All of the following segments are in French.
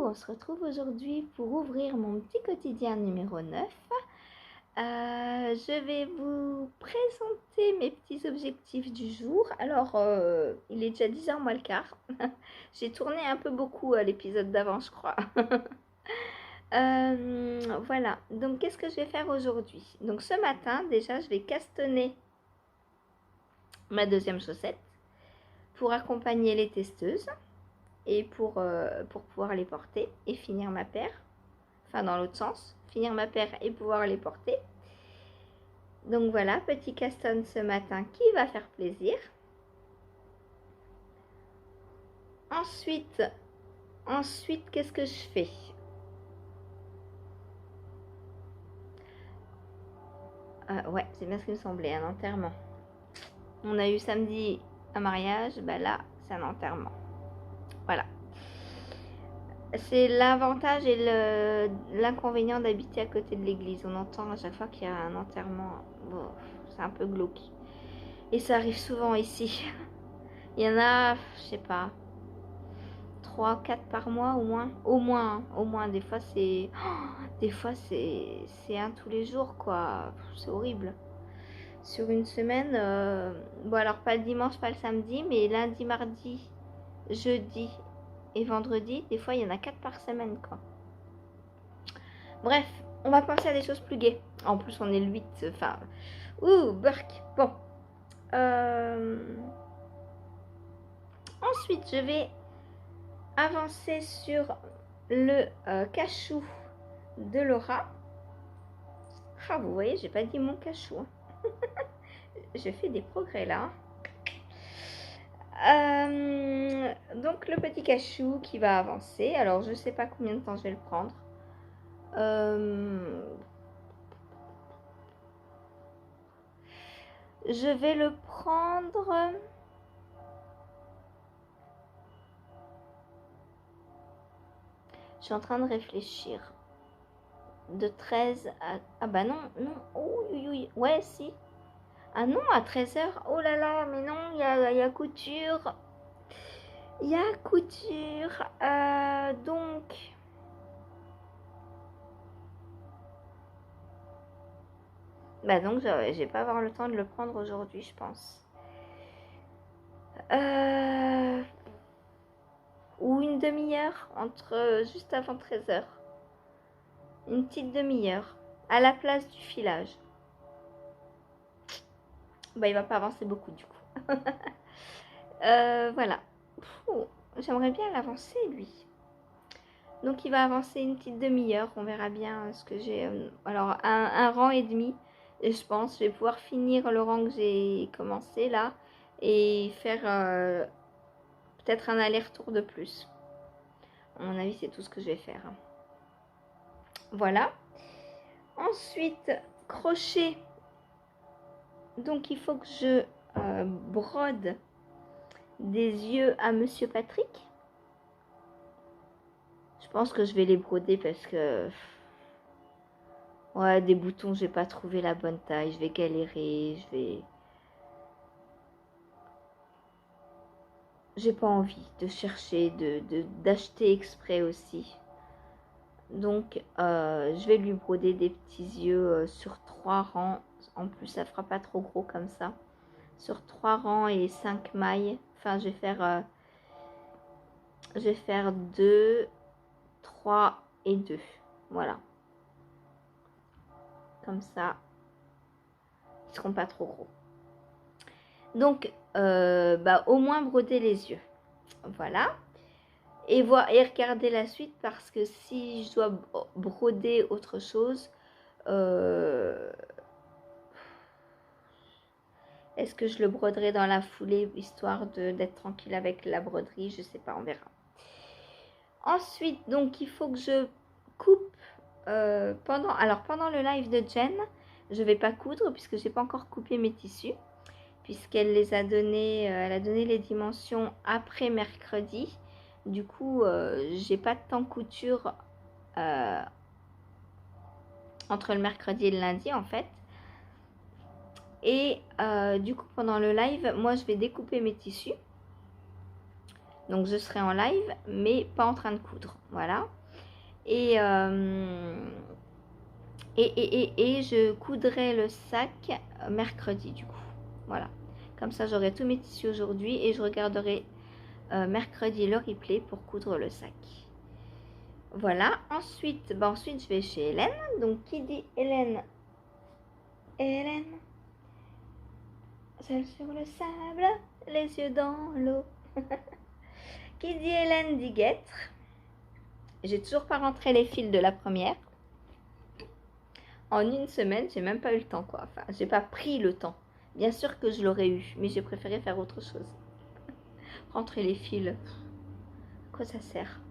on se retrouve aujourd'hui pour ouvrir mon petit quotidien numéro 9. Je vais vous présenter mes petits objectifs du jour. Alors, il est déjà 10h moins le quart. J'ai tourné un peu beaucoup à l'épisode d'avant, je crois. Voilà, donc qu'est-ce que je vais faire aujourd'hui? Donc ce matin, déjà, je vais castonner ma deuxième chaussette pour accompagner les testeuses et pour pouvoir les porter et finir ma paire. Enfin, dans l'autre sens, finir ma paire et pouvoir les porter. Donc voilà, petit caston ce matin qui va faire plaisir. Ensuite, qu'est-ce que je fais? Ouais, c'est bien ce qui me semblait, un enterrement. On a eu samedi un mariage, bah là, c'est un enterrement. Voilà. C'est l'avantage et l'inconvénient d'habiter à côté de l'église. On entend à chaque fois qu'il y a un enterrement. Bon, c'est un peu glauque. Et ça arrive souvent ici. Il y en a, je sais pas, 3, 4 par mois au moins. Au moins. Des fois, c'est un tous les jours, quoi. C'est horrible. Sur une semaine, bon alors pas le dimanche, pas le samedi, mais lundi, mardi, jeudi et vendredi, des fois il y en a 4 par semaine, quoi. Bref, on va penser à des choses plus gaies. En plus, on est le 8, enfin... Burk. Bon. Ensuite, je vais avancer sur le cachou de Laura. Ah, vous voyez, j'ai pas dit mon cachou. Hein. Je fais des progrès là. Donc, le petit cachou qui va avancer. Alors, je sais pas combien de temps je vais le prendre. Je vais le prendre... Je suis en train de réfléchir. De 13 à... Ah bah non. Oh, oui. Ouais, si. Ah non, à 13h. Oh là là, mais non, il y a couture. Il y a couture. Donc... Bah donc, je vais pas avoir le temps de le prendre aujourd'hui, je pense. Ou une demi-heure, juste avant 13h. Une petite demi-heure. À la place du filage. Bah, il va pas avancer beaucoup, du coup. Voilà. J'aimerais bien l'avancer, lui. Donc, il va avancer une petite demi-heure. On verra bien ce que j'ai. Alors, un rang et demi. Et je pense je vais pouvoir finir le rang que j'ai commencé là. Et faire peut-être un aller-retour de plus. À mon avis, c'est tout ce que je vais faire. Voilà. Ensuite, crochet. Donc, il faut que je brode des yeux à Monsieur Patrick. Je pense que je vais les broder parce que... Ouais, des boutons, j'ai pas trouvé la bonne taille. Je vais galérer, j'ai pas envie de chercher, d'acheter exprès aussi. Donc, je vais lui broder des petits yeux sur 3 rangs. En plus, ça fera pas trop gros comme ça. Sur 3 rangs et 5 mailles. Enfin, je vais faire 2, 3 et 2. Voilà. Comme ça, ils seront pas trop gros. Donc, au moins broder les yeux. Voilà. Et regarder la suite parce que si je dois broder autre chose, est-ce que je le broderai dans la foulée histoire d'être tranquille avec la broderie? Je sais pas, on verra. Ensuite, donc, il faut que je coupe pendant le live de Jen. Je vais pas coudre puisque j'ai pas encore coupé mes tissus. Puisqu'elle les a donné, elle a donné les dimensions après mercredi. Du coup, j'ai pas de temps couture entre le mercredi et le lundi en fait. Et du coup, pendant le live, moi je vais découper mes tissus. Donc je serai en live, mais pas en train de coudre. Voilà. Et, et je coudrai le sac mercredi du coup. Voilà. Comme ça, j'aurai tous mes tissus aujourd'hui et je regarderai mercredi le replay pour coudre le sac. Voilà. Ensuite, ensuite je vais chez Hélène. Donc, qui dit Hélène? Hélène, seule sur le sable, les yeux dans l'eau. Qui dit Hélène dit guêtre. J'ai toujours pas rentré les fils de la première. En une semaine, j'ai même pas eu le temps, quoi. Enfin, j'ai pas pris le temps. Bien sûr que je l'aurais eu, mais j'ai préféré faire autre chose. Rentrer les fils, à quoi ça sert?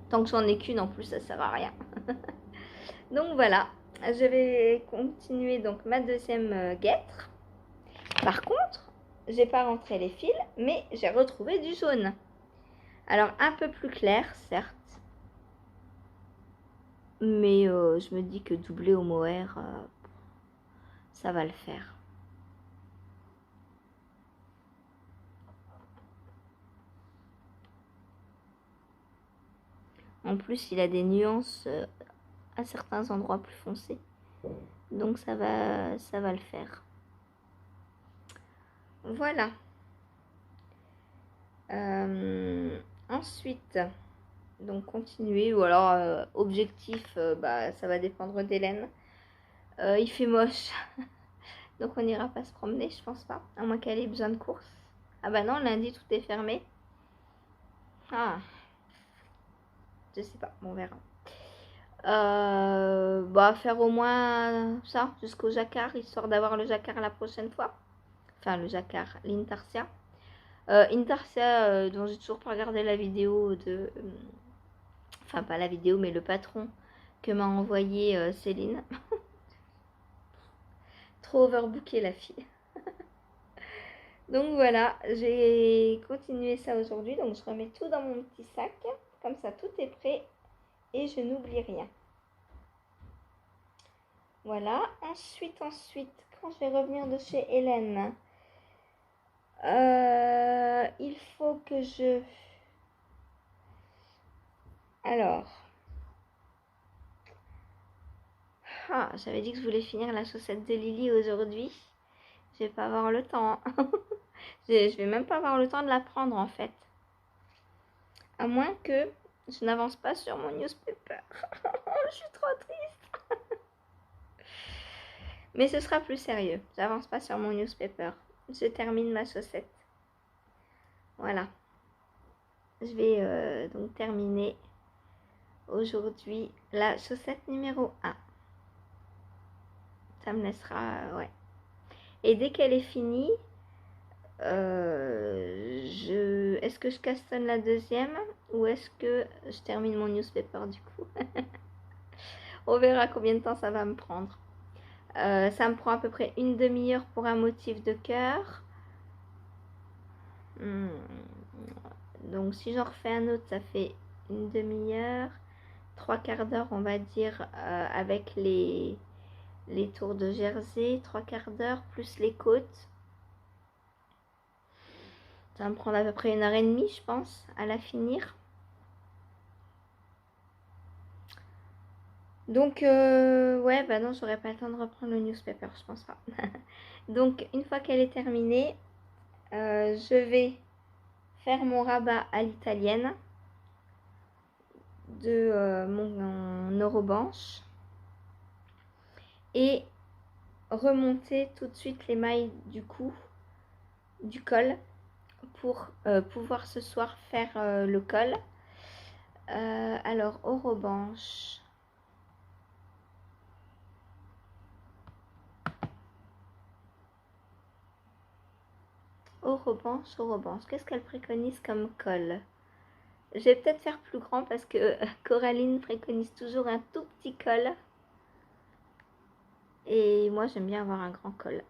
Tant que j'en ai qu'une en plus, ça sert à rien. Donc voilà, je vais continuer donc ma deuxième guêtre. Par contre, j'ai pas rentré les fils, mais j'ai retrouvé du jaune. Alors un peu plus clair, certes. Mais je me dis que doubler au mohair, ça va le faire. En plus, il a des nuances à certains endroits plus foncés. Donc ça va le faire. Voilà. Ensuite, donc continuer. Ou alors, objectif, ça va dépendre d'Hélène. Il fait moche. Donc on n'ira pas se promener, je pense pas. À moins qu'elle ait besoin de course. Ah bah non, lundi tout est fermé. Ah. Je sais pas, on verra. Faire au moins ça, jusqu'au jacquard, histoire d'avoir le jacquard la prochaine fois. Enfin, le jacquard, l'intarsia. Intarsia, dont j'ai toujours pas regardé la vidéo de... enfin, pas la vidéo, mais le patron que m'a envoyé Céline. Trop overbooké la fille. Donc voilà, j'ai continué ça aujourd'hui. Donc je remets tout dans mon petit sac. Comme ça, tout est prêt. Et je n'oublie rien. Voilà. Ensuite, quand je vais revenir de chez Hélène, il faut que je... Alors... Ah, j'avais dit que je voulais finir la chaussette de Lily aujourd'hui. Je vais pas avoir le temps. Je vais même pas avoir le temps de la prendre en fait. À moins que je n'avance pas sur mon newspaper. Je suis trop triste. Mais ce sera plus sérieux. J'avance pas sur mon newspaper. Je termine ma chaussette. Voilà. Je vais donc terminer aujourd'hui la chaussette numéro 1. Ça me laissera... ouais. Et dès qu'elle est finie, est-ce que je cassonne la deuxième ou est-ce que je termine mon newspaper du coup? On verra combien de temps ça va me prendre. Ça me prend à peu près une demi-heure pour un motif de cœur. Donc si j'en refais un autre, ça fait une demi-heure, 3/4 d'heure on va dire, avec les tours de Jersey, 3/4 d'heure plus les côtes. Ça va me prendre à peu près 1h30 je pense à la finir. Donc ouais bah non, j'aurais pas le temps de reprendre le newspaper, je pense pas. Donc une fois qu'elle est terminée, je vais faire mon rabat à l'italienne de mon eurobanche et remonter tout de suite les mailles du cou, du col, pour pouvoir ce soir faire le col. Alors eurobanche, qu'est-ce qu'elle préconise comme col? Je vais peut-être faire plus grand parce que Coraline préconise toujours un tout petit col. Et moi, j'aime bien avoir un grand col.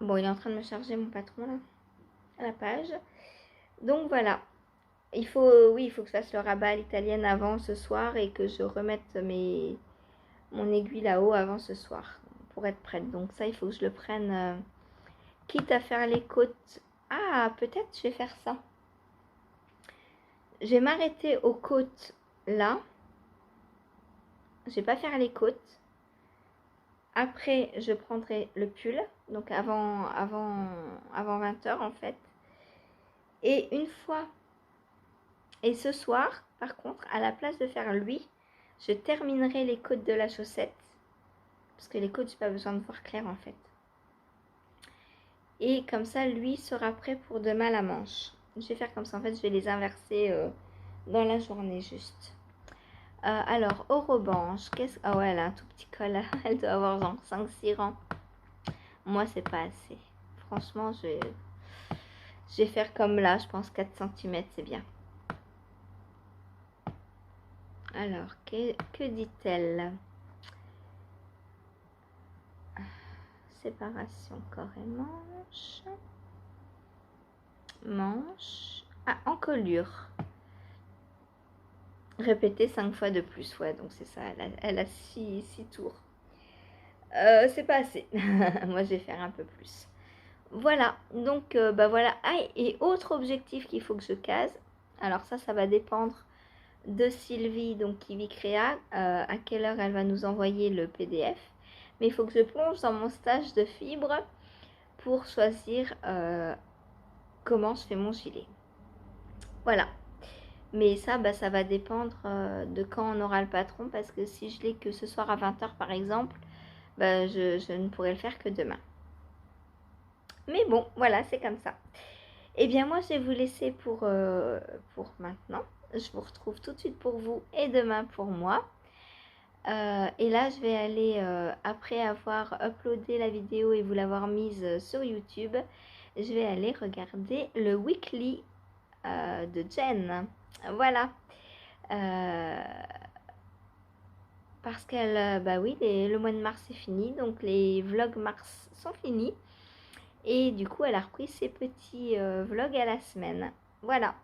Bon, il est en train de me charger mon patron là, à la page. Donc voilà. Il faut que je fasse le rabat à l'italienne avant ce soir et que je remette mon aiguille là-haut avant ce soir pour être prête. Donc ça, il faut que je le prenne, quitte à faire les côtes Ah, peut-être je vais faire ça. Je vais m'arrêter aux côtes là. Je vais pas faire les côtes. Après, je prendrai le pull. Donc avant 20h en fait. Et une fois. Et ce soir, par contre, à la place de faire lui, je terminerai les côtes de la chaussette. Parce que les côtes, j'ai pas besoin de voir clair en fait. Et comme ça, lui sera prêt pour demain la manche. Je vais faire comme ça. En fait, je vais les inverser dans la journée juste. Alors, Orobanche, qu'est-ce... Ah ouais, elle a un tout petit col. Elle doit avoir genre 5-6 rangs. Moi, c'est pas assez. Franchement, je vais faire comme là. Je pense 4 cm, c'est bien. Alors, que dit-elle? Séparation corps et manche. Manche. Ah, encolure. Répéter 5 fois de plus. Ouais, donc c'est ça. Elle a 6 tours. C'est pas assez. Moi, je vais faire un peu plus. Voilà. Donc, bah voilà. Ah, et autre objectif qu'il faut que je case. Alors ça va dépendre de Sylvie, donc qui vit Créa. À quelle heure elle va nous envoyer le PDF. Mais il faut que je plonge dans mon stage de fibre pour choisir comment je fais mon gilet. Voilà. Mais ça, bah, ça va dépendre de quand on aura le patron. Parce que si je l'ai que ce soir à 20h par exemple, bah, je ne pourrai le faire que demain. Mais bon, voilà, c'est comme ça. Et bien moi, je vais vous laisser pour maintenant. Je vous retrouve tout de suite pour vous et demain pour moi. Et là, je vais aller, après avoir uploadé la vidéo et vous l'avoir mise sur YouTube, je vais aller regarder le weekly de Jen. Voilà. Parce qu'elle, bah oui, le mois de mars est fini, donc les vlogs mars sont finis. Et du coup, elle a repris ses petits vlogs à la semaine. Voilà.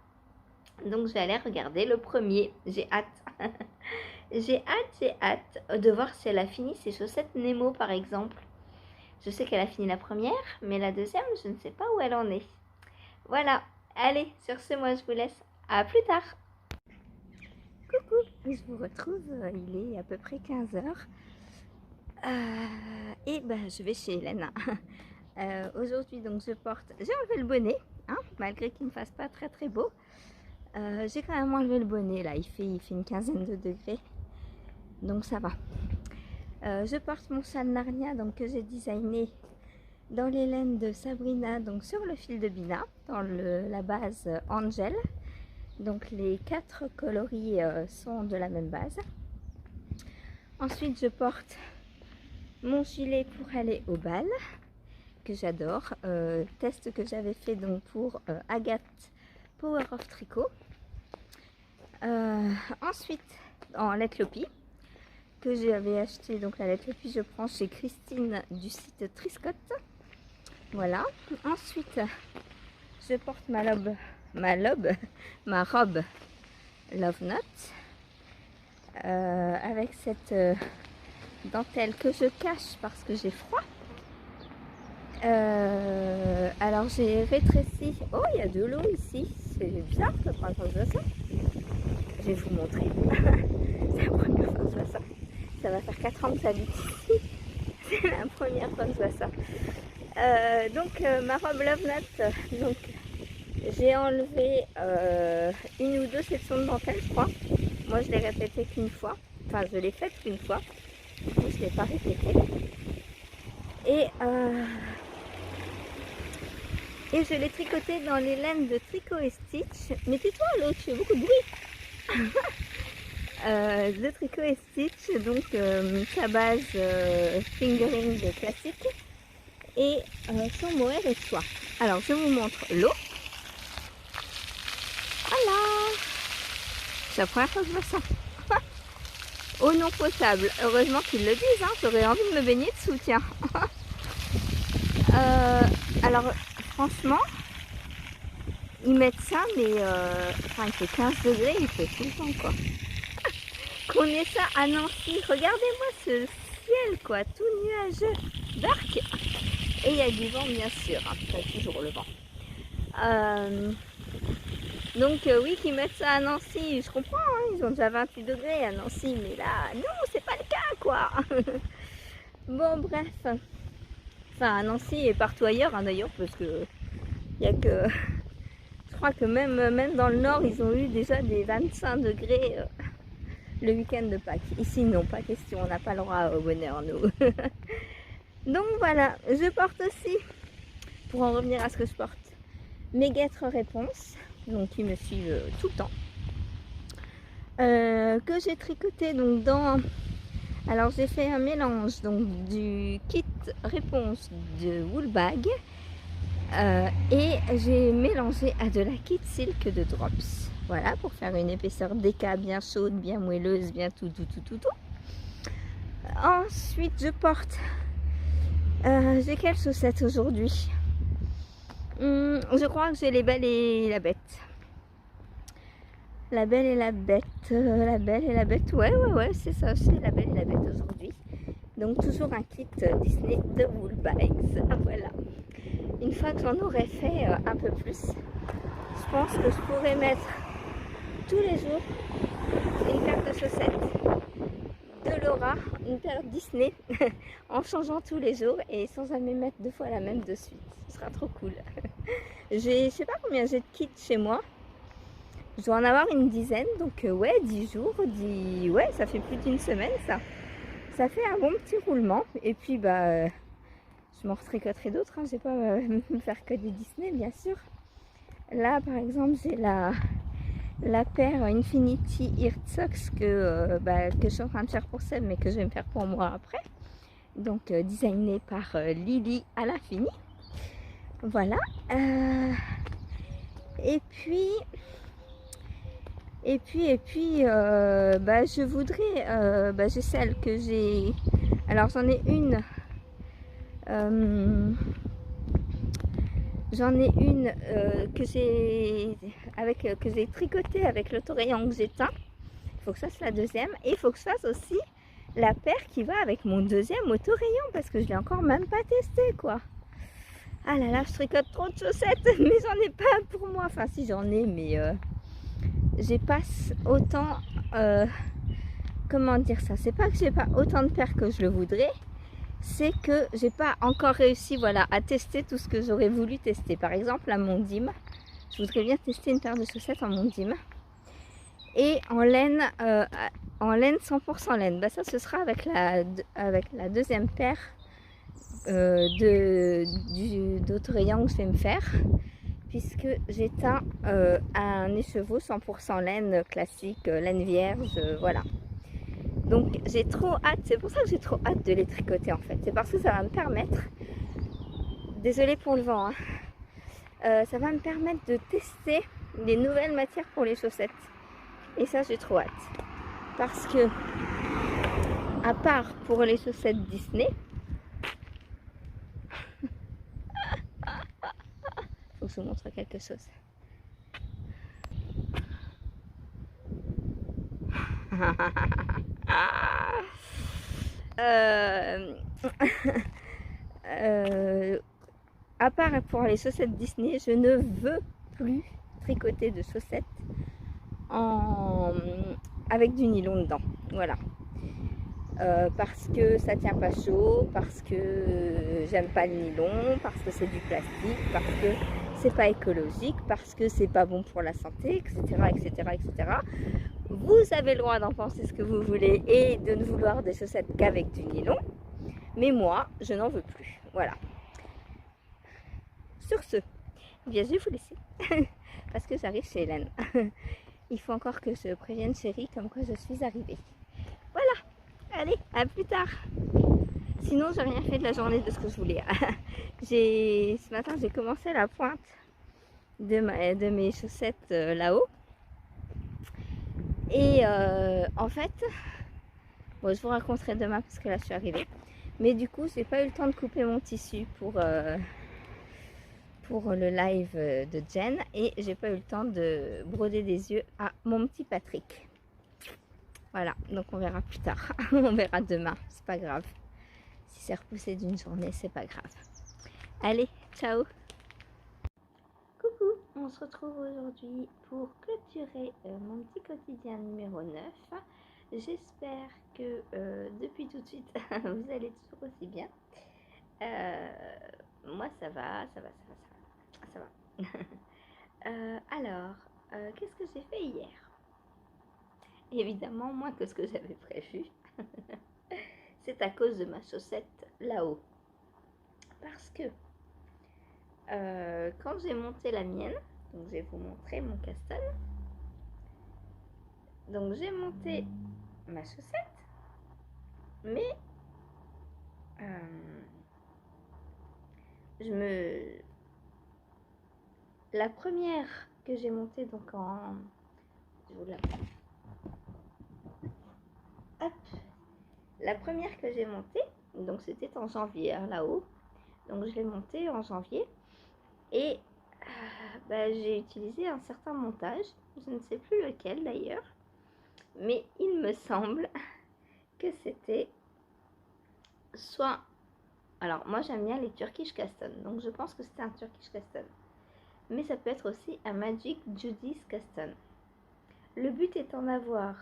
Donc, je vais aller regarder le premier. J'ai hâte. J'ai hâte de voir si elle a fini ses chaussettes Nemo, par exemple. Je sais qu'elle a fini la première, mais la deuxième, je ne sais pas où elle en est. Voilà. Allez, sur ce, moi, je vous laisse. À plus tard. Coucou, je vous retrouve. Il est à peu près 15h. Et ben, je vais chez Hélène. Aujourd'hui, donc, j'ai enlevé le bonnet, hein, malgré qu'il ne fasse pas très très beau. J'ai quand même enlevé le bonnet, là, il fait une quinzaine de degrés, donc ça va. Je porte mon châle Narnia, donc, que j'ai designé dans les laines de Sabrina, donc sur le fil de Bina, dans la base Angel. Donc les 4 coloris sont de la même base. Ensuite, je porte mon gilet pour aller au bal, que j'adore, test que j'avais fait donc pour Agathe Power of Tricot. Ensuite, en Letlopi, que j'avais acheté, donc la Letlopi je prends chez Christine du site Triscott. Voilà. Ensuite, je porte ma robe Love Note avec cette dentelle que je cache parce que j'ai froid. Alors j'ai rétréci. Oh, il y a de l'eau ici. C'est bizarre, c'est la première fois que je vois ça. Je vais vous montrer. C'est la première fois que je vois ça. Ça va faire 4 ans que j'habite ici. C'est la première fois que je vois ça. Donc ma robe Love Note. Donc j'ai enlevé une ou deux sections de dentelle, je crois. Moi je l'ai répété qu'une fois. Enfin, je l'ai faite qu'une fois. Du coup, je ne l'ai pas répété. Et je l'ai tricoté dans les laines de Tricot et Stitch. Mais tais-toi, l'autre, je fais beaucoup de bruit. De Tricot et Stitch, donc sa base fingering classique. Et son mohair et soie. Alors, je vous montre l'eau. Voilà. C'est la première fois que je vois ça. Eau non potable. Heureusement qu'ils le disent, hein. J'aurais envie de me baigner dessous, tiens. Alors, franchement, ils mettent ça, mais enfin, il fait 15 degrés, il fait tout le temps, quoi. Qu'on ait ça à Nancy. Regardez-moi ce ciel, quoi, tout nuageux, dark. Et il y a du vent, bien sûr, hein, toujours le vent. Oui, qu'ils mettent ça à Nancy, je comprends, hein, ils ont déjà 28 degrés à Nancy, mais là, non, c'est pas le cas, quoi. Bon, bref. Enfin, à Nancy et partout ailleurs, hein, d'ailleurs, parce que il y a que... Je crois que même dans le nord, ils ont eu déjà des 25 degrés le week-end de Pâques. Ici, non, pas question, on n'a pas le droit au bonheur, nous. Donc voilà, je porte aussi, pour en revenir à ce que je porte, mes guêtres réponses, donc qui me suivent tout le temps, que j'ai tricoté donc dans... Alors j'ai fait un mélange donc du kit réponse de Woolbag et j'ai mélangé à de la kit silk de Drops. Voilà, pour faire une épaisseur DK bien chaude, bien moelleuse, bien tout. Ensuite je porte... j'ai quelles chaussettes aujourd'hui? Je crois que j'ai les Belles et la Bête. La Belle et la Bête. La Belle et la Bête. Ouais, c'est ça. C'est la Belle et la Bête aujourd'hui. Donc toujours un kit Disney de Woolbags. Voilà. Une fois que j'en aurai fait un peu plus, je pense que je pourrais mettre tous les jours une paire de chaussettes de Laura, une paire Disney, en changeant tous les jours et sans jamais mettre 2 fois la même de suite. Ce sera trop cool. Je sais pas combien j'ai de kits chez moi. Je dois en avoir une dizaine, donc ouais, 10 jours, ouais, ça fait plus d'une semaine ça. Ça fait un bon petit roulement. Et puis bah, je m'en retricoterai d'autres, hein. Je vais pas me faire que des Disney, bien sûr. Là, par exemple, j'ai la paire Infinity Ear Socks que je suis en train de faire pour Seb, mais que je vais me faire pour moi après. Donc designée par Lily à l'infini. Voilà. Et puis je voudrais, j'ai celle que j'ai, alors j'en ai une, que j'ai tricotée avec l'autorayon que j'ai teint. Il faut que ça c'est la deuxième, et il faut que je fasse aussi la paire qui va avec mon deuxième autorayon, parce que je l'ai encore même pas testé, quoi. Ah là là, je tricote trop de chaussettes, mais j'en ai pas pour moi, enfin si j'en ai, mais j'ai pas autant, comment dire ça, c'est pas que j'ai pas autant de paires que je le voudrais, c'est que j'ai pas encore réussi, voilà, à tester tout ce que j'aurais voulu tester. Par exemple à Mondim, je voudrais bien tester une paire de chaussettes en Mondim et en laine 100% laine. Bah ça, ce sera avec la deuxième paire d'autorayon que je vais me faire, puisque j'ai teint un écheveau 100% laine classique, laine vierge, voilà. Donc j'ai trop hâte, c'est pour ça que j'ai trop hâte de les tricoter en fait. C'est parce que ça va me permettre, désolée pour le vent, hein, ça va me permettre de tester des nouvelles matières pour les chaussettes. Et ça j'ai trop hâte. Parce que, à part pour les chaussettes Disney, faut que je vous montre quelque chose. À part pour les chaussettes Disney, je ne veux plus tricoter de chaussettes avec du nylon dedans. Voilà. Parce que ça tient pas chaud, parce que j'aime pas le nylon, parce que c'est du plastique, parce que c'est pas écologique, parce que c'est pas bon pour la santé, etc. Vous avez le droit d'en penser ce que vous voulez et de ne vouloir des chaussettes qu'avec du nylon, mais moi je n'en veux plus. Voilà. Sur ce, bien je vais vous laisser parce que j'arrive chez Hélène. Il faut encore que je prévienne chérie comme quoi je suis arrivée. Voilà. Allez, à plus tard. Sinon, j'ai rien fait de la journée de ce que je voulais. Ce matin, j'ai commencé la pointe de mes chaussettes là-haut. Et en fait, bon, je vous raconterai demain parce que là, je suis arrivée. Mais du coup, j'ai pas eu le temps de couper mon tissu pour le live de Jen. Et j'ai pas eu le temps de broder des yeux à mon petit Patrick. Voilà, donc on verra plus tard. On verra demain, c'est pas grave. Si c'est repoussé d'une journée, c'est pas grave. Allez, ciao. Coucou. on se retrouve aujourd'hui pour clôturer mon petit quotidien numéro 9. J'espère que depuis tout de suite, vous allez toujours aussi bien. Moi, ça va. Alors, qu'est-ce que j'ai fait hier? Évidemment, moins que ce que j'avais prévu. C'est à cause de ma chaussette là-haut. Parce que quand j'ai monté la mienne, donc je vais vous montrer mon caston. Donc j'ai monté ma chaussette, mais la première que j'ai montée donc en... Je vous la... Hop. La première que j'ai montée, donc c'était en janvier là-haut. Donc je l'ai montée en janvier et j'ai utilisé un certain montage. Je ne sais plus lequel d'ailleurs, mais il me semble que c'était soit... Alors moi j'aime bien les Turkish Caston, donc je pense que c'était un Turkish Caston. Mais ça peut être aussi un Magic Judy's Caston. Le but étant d'avoir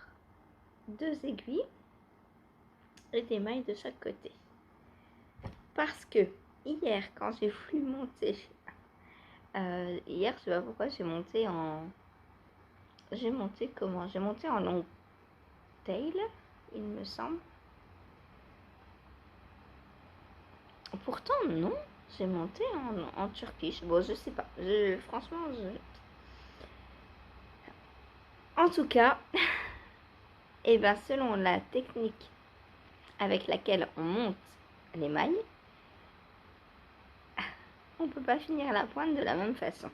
2 aiguilles et des mailles de chaque côté. Parce que hier, quand j'ai voulu monter, hier, je sais pas pourquoi, j'ai monté en long tail, il me semble. Pourtant, non, j'ai monté en Turkish. Bon, je sais pas. Franchement, en tout cas, et ben selon la technique avec laquelle on monte les mailles, on peut pas finir la pointe de la même façon.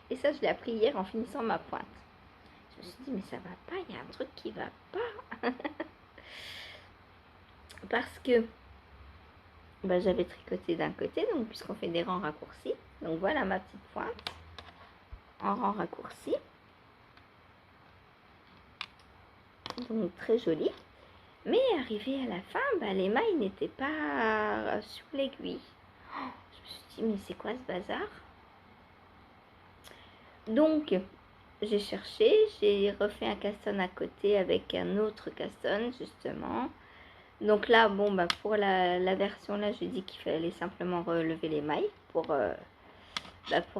Et ça, je l'ai appris hier en finissant ma pointe. Je me suis dit, mais ça va pas, il y a un truc qui va pas. Parce que j'avais tricoté d'un côté, donc puisqu'on fait des rangs raccourcis. Donc voilà ma petite pointe en rang raccourci. Donc très jolie. Mais arrivé à la fin, les mailles n'étaient pas sur l'aiguille. Je me suis dit, mais c'est quoi ce bazar? Donc, j'ai cherché, j'ai refait un caston à côté avec un autre caston, justement. Donc là, pour la version là, je dis qu'il fallait simplement relever les mailles pour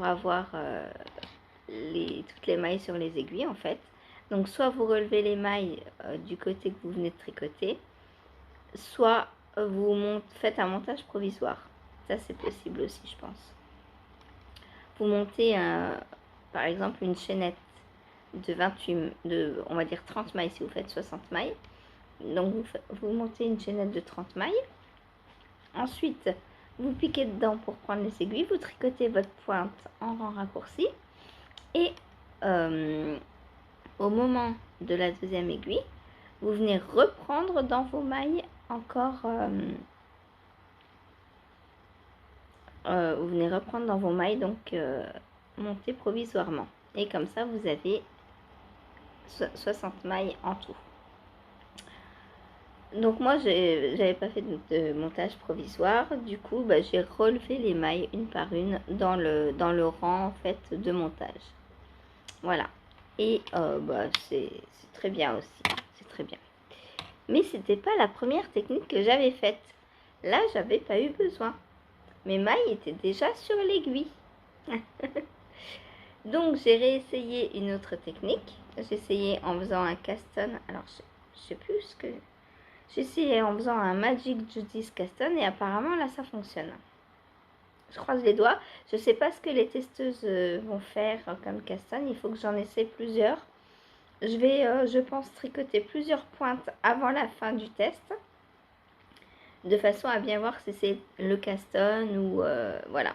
avoir toutes les mailles sur les aiguilles, en fait. Donc, soit vous relevez les mailles du côté que vous venez de tricoter, soit vous faites un montage provisoire. Ça, c'est possible aussi, je pense. Vous montez, par exemple, une chaînette on va dire 30 mailles si vous faites 60 mailles. Donc, vous montez une chaînette de 30 mailles. Ensuite, vous piquez dedans pour prendre les aiguilles. Vous tricotez votre pointe en rang raccourci. Et au moment de la deuxième aiguille, vous venez reprendre dans vos mailles encore... vous venez reprendre dans vos mailles, donc monter provisoirement. Et comme ça, vous avez 60 mailles en tout. Donc moi, j'avais pas fait de montage provisoire. Du coup, j'ai relevé les mailles une par une dans le rang en fait de montage. Voilà. Et c'est très bien aussi. C'est très bien. Mais c'était pas la première technique que j'avais faite. Là, j'avais pas eu besoin. Mes mailles étaient déjà sur l'aiguille. Donc, j'ai réessayé une autre technique. J'ai essayé en faisant un caston. Alors, je sais plus ce que... J'ai essayé en faisant un Magic Judy's caston et apparemment, là, ça fonctionne. Je croise les doigts. Je sais pas ce que les testeuses vont faire comme caston. Il faut que j'en essaie plusieurs. Je vais, je pense, tricoter plusieurs pointes avant la fin du test. De façon à bien voir si c'est le caston ou... voilà.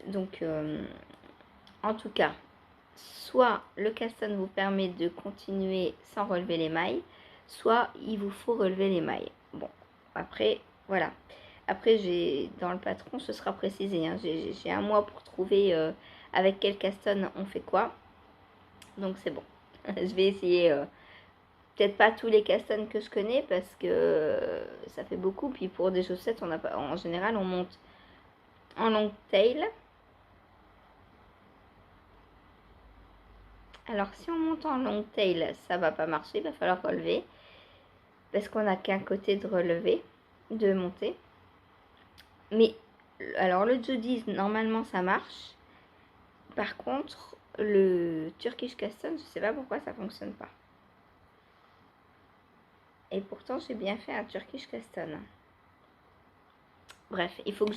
Donc, en tout cas, soit le caston vous permet de continuer sans relever les mailles, soit il vous faut relever les mailles. Bon, après, voilà. Après, dans le patron, ce sera précisé. Hein. J'ai un mois pour trouver avec quel caston on fait quoi. Donc, c'est bon. Je vais essayer... peut-être pas tous les castons que je connais parce que ça fait beaucoup. Puis pour des chaussettes, en général, on monte en long tail. Alors si on monte en long tail, ça va pas marcher, il va falloir relever. Parce qu'on n'a qu'un côté de relever, de monter. Mais alors le Jodi's, normalement ça marche. Par contre, le Turkish Custom, je sais pas pourquoi ça fonctionne pas. Et pourtant, j'ai bien fait un Turkish Custom. Bref, il faut que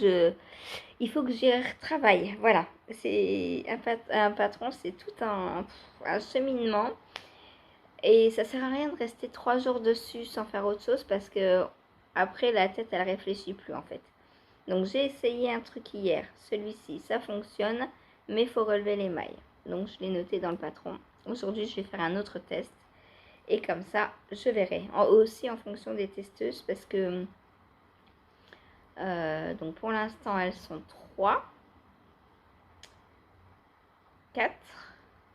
j'y retravaille. Voilà, c'est un patron, c'est tout un cheminement. Et ça sert à rien de rester 3 jours dessus sans faire autre chose parce que après la tête elle réfléchit plus en fait. Donc j'ai essayé un truc hier, celui-ci, ça fonctionne, mais il faut relever les mailles. Donc je l'ai noté dans le patron. Aujourd'hui je vais faire un autre test et comme ça je verrai. Aussi en fonction des testeuses parce que donc pour l'instant elles sont 3, 4,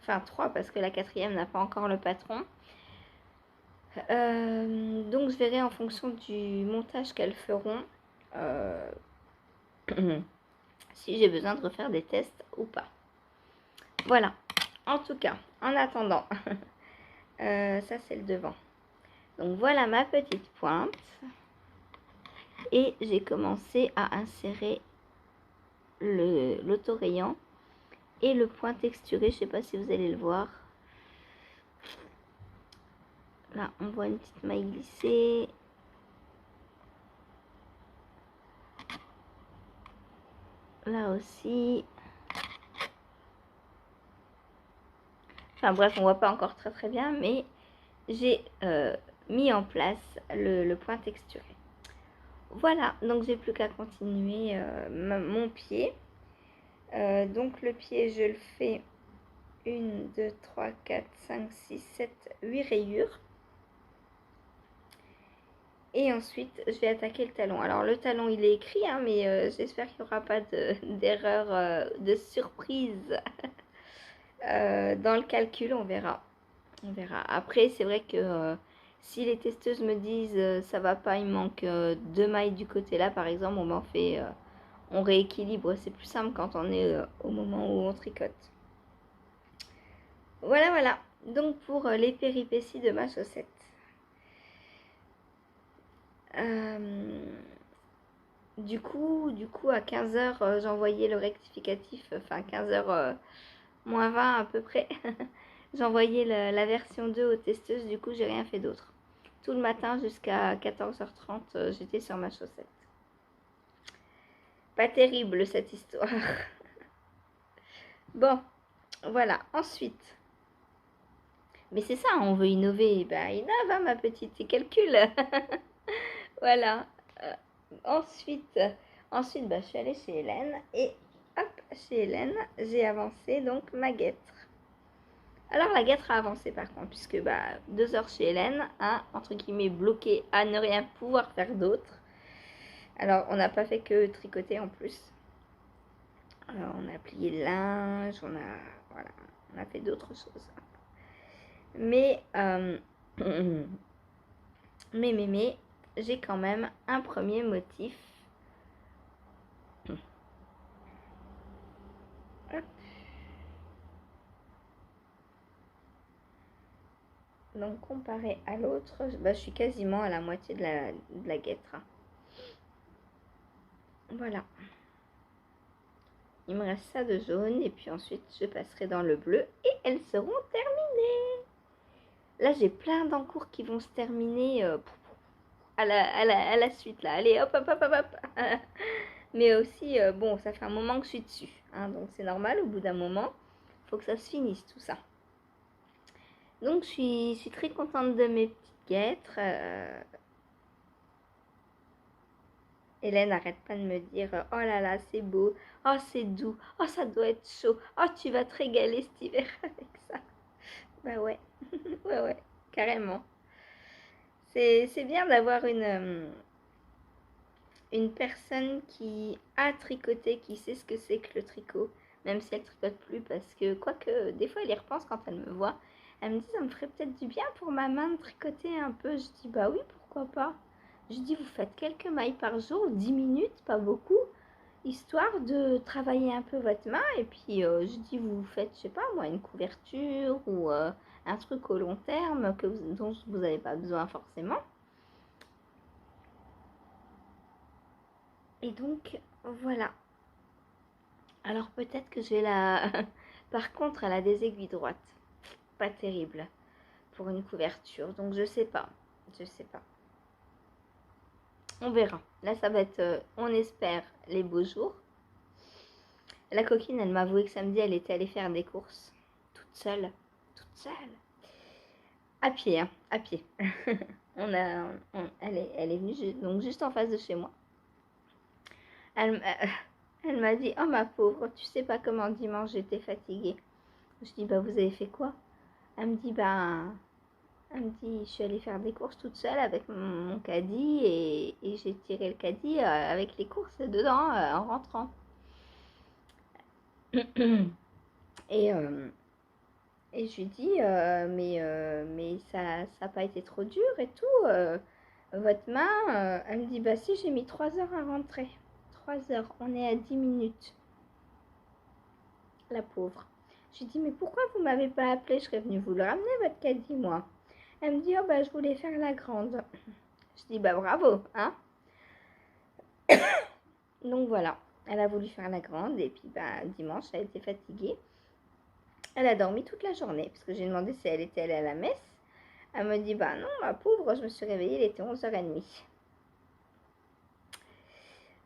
enfin 3 parce que la quatrième n'a pas encore le patron. Donc je verrai en fonction du montage qu'elles feront si j'ai besoin de refaire des tests ou pas. Voilà, en tout cas, en attendant, ça c'est le devant. Donc voilà ma petite pointe. Et j'ai commencé à insérer l'autorayant et le point texturé. Je ne sais pas si vous allez le voir. Là, on voit une petite maille glissée. Là aussi. Enfin bref, on voit pas encore très bien, mais j'ai mis en place le point texturé. Voilà, donc j'ai plus qu'à continuer mon pied. Donc le pied, je le fais 1, 2, 3, 4, 5, 6, 7, 8 rayures. Et ensuite, je vais attaquer le talon. Alors le talon, il est écrit, hein, mais j'espère qu'il n'y aura pas d'erreur, de surprise dans le calcul, on verra. On verra. Après, c'est vrai que si les testeuses me disent ça va pas, il manque 2 mailles du côté là, par exemple, on m'en fait, on rééquilibre. C'est plus simple quand on est au moment où on tricote. Voilà, voilà. Donc pour les péripéties de ma chaussette. Du coup, à 15h, j'envoyais le rectificatif, enfin 15h moins 20 à peu près. J'envoyais la version 2 aux testeuses, du coup j'ai rien fait d'autre. Tout le matin jusqu'à 14h30, j'étais sur ma chaussette. Pas terrible cette histoire. Bon, voilà, ensuite. Mais c'est ça, on veut innover. Bah innove, hein, ma petite, c'est calcul. Voilà. Ensuite, bah, je suis allée chez Hélène et hop, chez Hélène, j'ai avancé donc ma guêtre. Alors la guêtre a avancé par contre, puisque 2 heures chez Hélène, hein, entre guillemets bloquée à ne rien pouvoir faire d'autre. Alors on n'a pas fait que tricoter en plus. Alors, on a plié le linge, on a fait d'autres choses. Mais, mais, j'ai quand même un premier motif. Hop. Donc comparé à l'autre, je suis quasiment à la moitié de la guêtre. Voilà. Il me reste ça de jaune et puis ensuite je passerai dans le bleu et elles seront terminées. Là j'ai plein d'encours qui vont se terminer à la suite là. Allez hop hop hop hop hop. Mais aussi bon, ça fait un moment que je suis dessus, hein, donc c'est normal, au bout d'un moment il faut que ça se finisse tout ça. Donc je suis très contente de mes petites guêtres. Hélène n'arrête pas de me dire oh là là c'est beau, oh c'est doux, oh ça doit être chaud, oh tu vas te régaler cet hiver avec ça. Bah ouais, ouais, carrément. C'est bien d'avoir une personne qui a tricoté, qui sait ce que c'est que le tricot, même si elle tricote plus, parce que quoique des fois elle y repense quand elle me voit, elle me dit ça me ferait peut-être du bien pour ma main de tricoter un peu. Je dis bah oui pourquoi pas. Je dis vous faites quelques mailles par jour, 10 minutes, pas beaucoup. histoire de travailler un peu votre main. Et puis, je dis, vous faites, je sais pas moi, une couverture ou un truc au long terme dont vous n'avez pas besoin forcément. Et donc, voilà. Alors peut-être que je vais la... Par contre, elle a des aiguilles droites. Pas terrible pour une couverture. Donc je sais pas. Je sais pas. On verra. Là, ça va être, on espère, les beaux jours. La coquine, elle m'a avoué que samedi, elle était allée faire des courses. Toute seule. Toute seule. À pied, hein. À pied. Elle est venue donc juste en face de chez moi. Elle, elle m'a dit, oh ma pauvre, tu sais pas comment dimanche j'étais fatiguée. Je dis, bah vous avez fait quoi? Elle me dit, je suis allée faire des courses toute seule avec mon caddie et j'ai tiré le caddie avec les courses dedans en rentrant. Et, et je lui dis, mais ça n'a pas été trop dur et tout. Votre main, elle me dit, bah si, j'ai mis 3 heures à rentrer. 3 heures, on est à 10 minutes. La pauvre. Je lui dis, mais pourquoi vous m'avez pas appelé? Je serais venue vous le ramener, votre caddie, moi. Elle me dit, oh bah je voulais faire la grande. Je dis, bah bravo, hein. Donc voilà, elle a voulu faire la grande et puis bah, dimanche, elle était fatiguée. Elle a dormi toute la journée parce que j'ai demandé si elle était allée à la messe. Elle me dit, bah non, ma pauvre, je me suis réveillée, il était 11h30.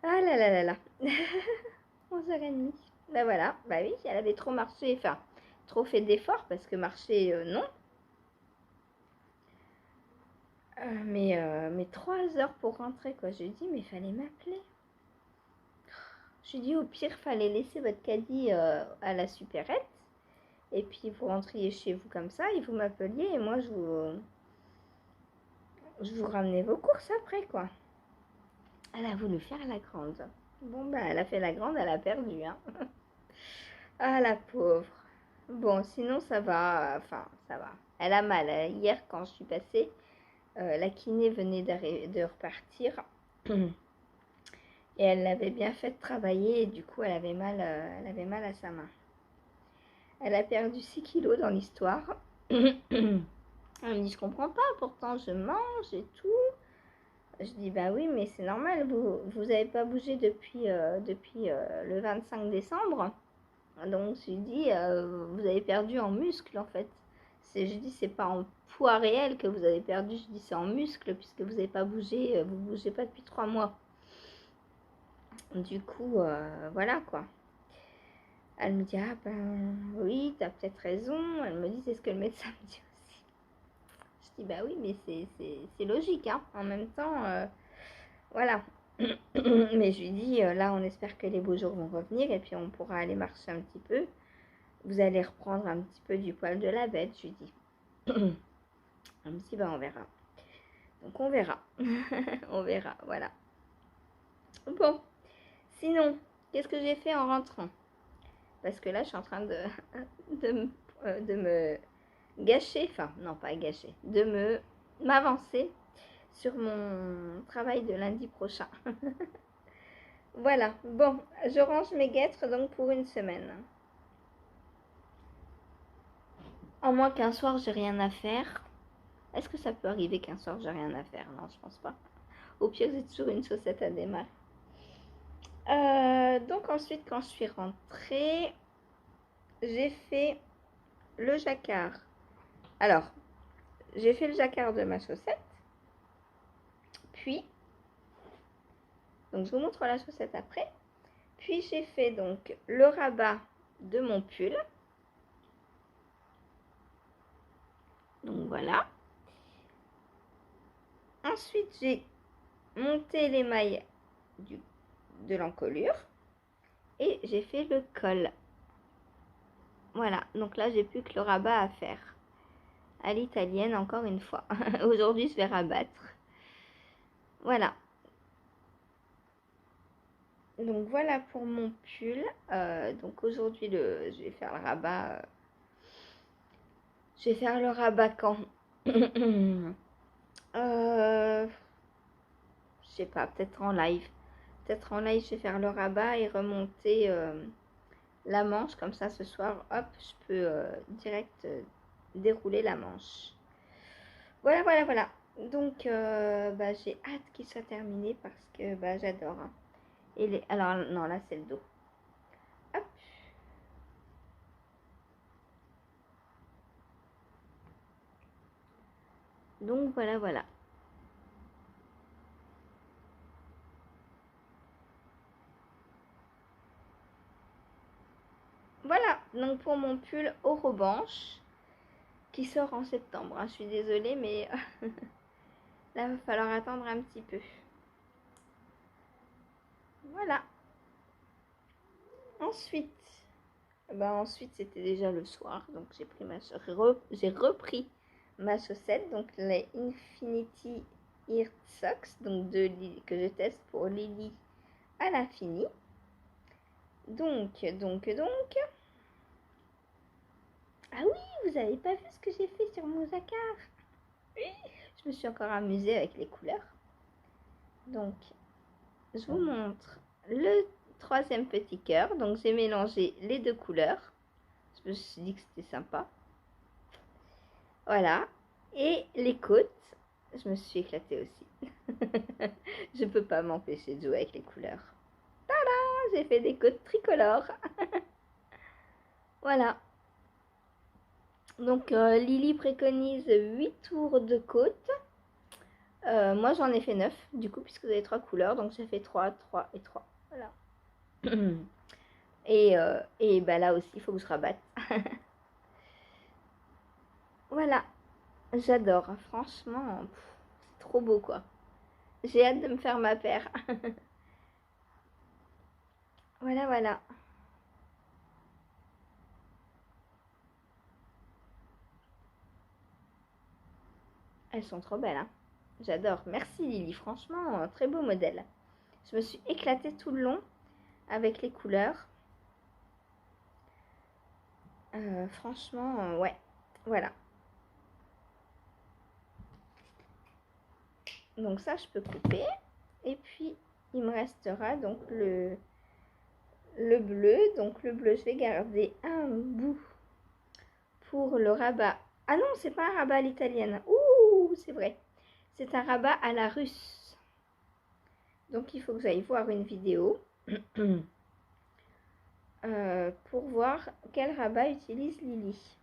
Ah là là là là. 11h30. Bah voilà, bah oui, elle avait trop marché, enfin, trop fait d'efforts parce que marcher, non. Mais 3 heures pour rentrer, quoi. Je lui ai dit, mais il fallait m'appeler. Je lui ai dit, au pire, fallait laisser votre caddie à la supérette. Et puis, vous rentriez chez vous comme ça, et vous m'appeliez, et moi, je vous ramenais vos courses après, quoi. Elle a voulu faire la grande. Bon, bah, elle a fait la grande, elle a perdu, hein. Ah, la pauvre. Bon, sinon, ça va. Enfin, ça va. Elle a mal. Hier, quand je suis passée, la kiné venait de repartir. Et elle l'avait bien fait travailler, et du coup, elle avait mal à sa main. Elle a perdu 6 kilos dans l'histoire. Elle me dit, je comprends pas, pourtant je mange et tout. Je dis, bah oui, mais c'est normal, vous avez pas bougé depuis le 25 décembre. Donc je lui dis, vous avez perdu en muscle en fait. Je dis, c'est pas en poids réel que vous avez perdu, je dis, c'est en muscle puisque vous n'avez pas bougé, vous bougez pas depuis 3 mois. Du coup, voilà quoi. Elle me dit, ah ben oui, t'as peut-être raison. Elle me dit, c'est ce que le médecin me dit aussi. Je dis, bah oui, mais c'est logique, hein. En même temps, voilà. Mais je lui dis, là, on espère que les beaux jours vont revenir et puis on pourra aller marcher un petit peu. Vous allez reprendre un petit peu du poil de la bête, je lui dis. Elle me dit, bah on verra. Donc on verra. On verra, voilà. Bon, sinon, qu'est-ce que j'ai fait en rentrant? Parce que là, je suis en train de me gâcher, enfin, non pas gâcher, m'avancer sur mon travail de lundi prochain. Voilà, bon, je range mes guêtres donc pour une semaine. À moins qu'un soir j'ai rien à faire. Est-ce que ça peut arriver qu'un soir j'ai rien à faire? Non, je pense pas. Au pire, j'ai toujours une chaussette à démarrer. Donc ensuite, quand je suis rentrée, j'ai fait le jacquard. Alors, j'ai fait le jacquard de ma chaussette. Puis, donc je vous montre la chaussette après. Puis j'ai fait donc le rabat de mon pull. Donc voilà. Ensuite, j'ai monté les mailles de l'encolure. Et j'ai fait le col. Voilà, donc là, j'ai plus que le rabat à faire. À l'italienne, encore une fois. Aujourd'hui, je vais rabattre. Voilà. Donc voilà pour mon pull. Donc aujourd'hui, je vais faire le rabat. Je vais faire le rabat quand je sais pas, peut-être en live. peut-être en live, je vais faire le rabat et remonter la manche. Comme ça, ce soir, hop, je peux direct dérouler la manche. Voilà, voilà, voilà. Donc, j'ai hâte qu'il soit terminé parce que j'adore. Hein. Alors, non, là, c'est le dos. Hop. Donc, voilà, voilà. Voilà, donc pour mon pull au revanche, qui sort en septembre. Hein. Je suis désolée, mais là, il va falloir attendre un petit peu. Voilà. Ensuite, c'était déjà le soir, donc j'ai repris ma chaussette, donc les Infinity Ear Socks, donc que je teste pour Lily à l'infini. Donc. Ah oui, vous avez pas vu ce que j'ai fait sur mon jacquard? Oui, je me suis encore amusée avec les couleurs. Donc, je vous montre le troisième petit cœur. Donc, j'ai mélangé les deux couleurs. Je me suis dit que c'était sympa. Voilà. Et les côtes, je me suis éclatée aussi. Je peux pas m'empêcher de jouer avec les couleurs. Tada! J'ai fait des côtes tricolores. Voilà. Donc, Lily préconise 8 tours de côte. Moi, j'en ai fait 9, du coup, puisque vous avez 3 couleurs. Donc, j'ai fait 3, 3 et 3. Voilà. Et là aussi, il faut que je rabatte. Voilà. J'adore. Franchement, c'est trop beau, quoi. J'ai hâte de me faire ma paire. Voilà, voilà. Elles sont trop belles, hein. J'adore. Merci Lily, franchement, un très beau modèle. Je me suis éclatée tout le long avec les couleurs. Franchement, ouais. Voilà. Donc ça, je peux couper. Et puis, il me restera donc le bleu. Donc le bleu, je vais garder un bout pour le rabat. Ah non, c'est pas un rabat à l'italienne. Ouh, c'est vrai. C'est un rabat à la russe. Donc il faut que j'aille voir une vidéo pour voir quel rabat utilise Lily.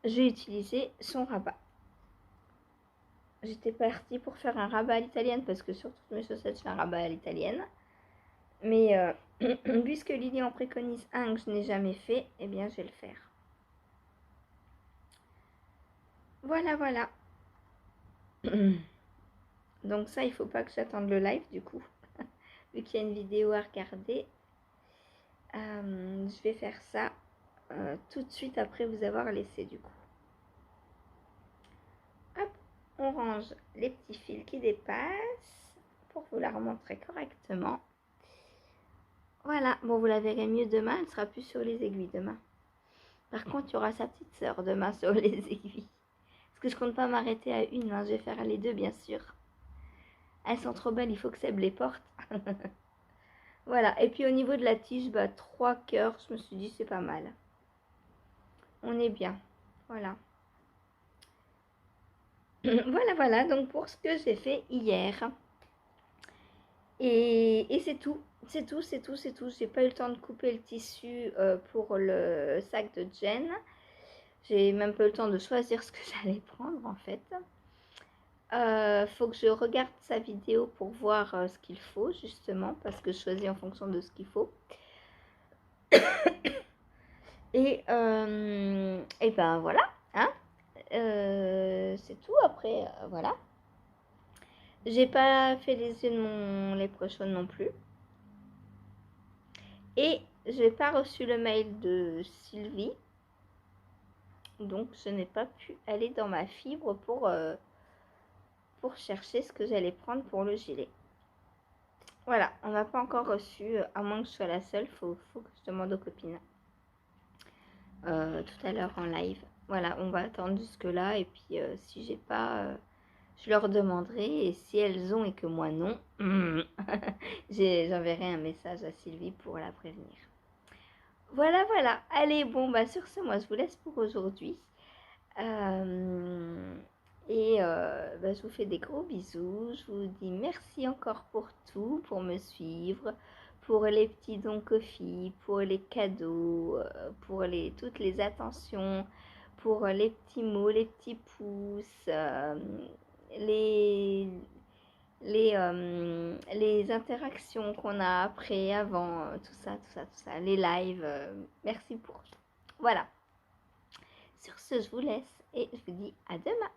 J'ai utilisé son rabat. J'étais partie pour faire un rabat à l'italienne parce que sur toutes mes chaussettes, je fais un rabat à l'italienne. Mais puisque Lily en préconise un que je n'ai jamais fait, eh bien je vais le faire. Voilà, voilà. Donc ça, il faut pas que j'attende le live du coup. Vu qu'il y a une vidéo à regarder, je vais faire ça tout de suite après vous avoir laissé du coup. Hop, on range les petits fils qui dépassent pour vous la remontrer correctement. Voilà, bon vous la verrez mieux demain, elle sera plus sur les aiguilles demain. Par contre, il y aura sa petite sœur demain sur les aiguilles. Parce que je compte pas m'arrêter à une, hein, je vais faire les deux bien sûr. Elles sont trop belles, il faut que Seb les porte. Voilà, et puis au niveau de la tige, 3 cœurs, je me suis dit c'est pas mal. On est bien, voilà. Voilà, voilà, donc pour ce que j'ai fait hier. Et c'est tout, c'est tout, c'est tout, c'est tout. J'ai pas eu le temps de couper le tissu pour le sac de Jen. J'ai même pas eu le temps de choisir ce que j'allais prendre en fait. Faut que je regarde sa vidéo pour voir ce qu'il faut justement, parce que je choisis en fonction de ce qu'il faut. Et ben voilà, hein. C'est tout après, voilà. J'ai pas fait les yeux de mon lèpre chaude non plus. Et j'ai pas reçu le mail de Sylvie. Donc je n'ai pas pu aller dans ma fibre pour chercher ce que j'allais prendre pour le gilet. Voilà, on n'a pas encore reçu, à moins que je sois la seule, faut que je demande aux copines. Tout à l'heure en live. Voilà, on va attendre jusque là et puis si j'ai pas, Je leur demanderai et si elles ont et que moi non, j'enverrai un message à Sylvie pour la prévenir. Voilà, voilà. Allez, bon, bah sur ce, moi je vous laisse pour aujourd'hui. Bah, je vous fais des gros bisous. Je vous dis merci encore pour tout, pour me suivre, pour les petits dons Ko-fi, pour les cadeaux, pour toutes les attentions, pour les petits mots, les petits pouces, les, les interactions qu'on a après, avant, tout ça, tout ça, tout ça, les lives. Merci pour tout. Voilà. Sur ce, je vous laisse et je vous dis à demain.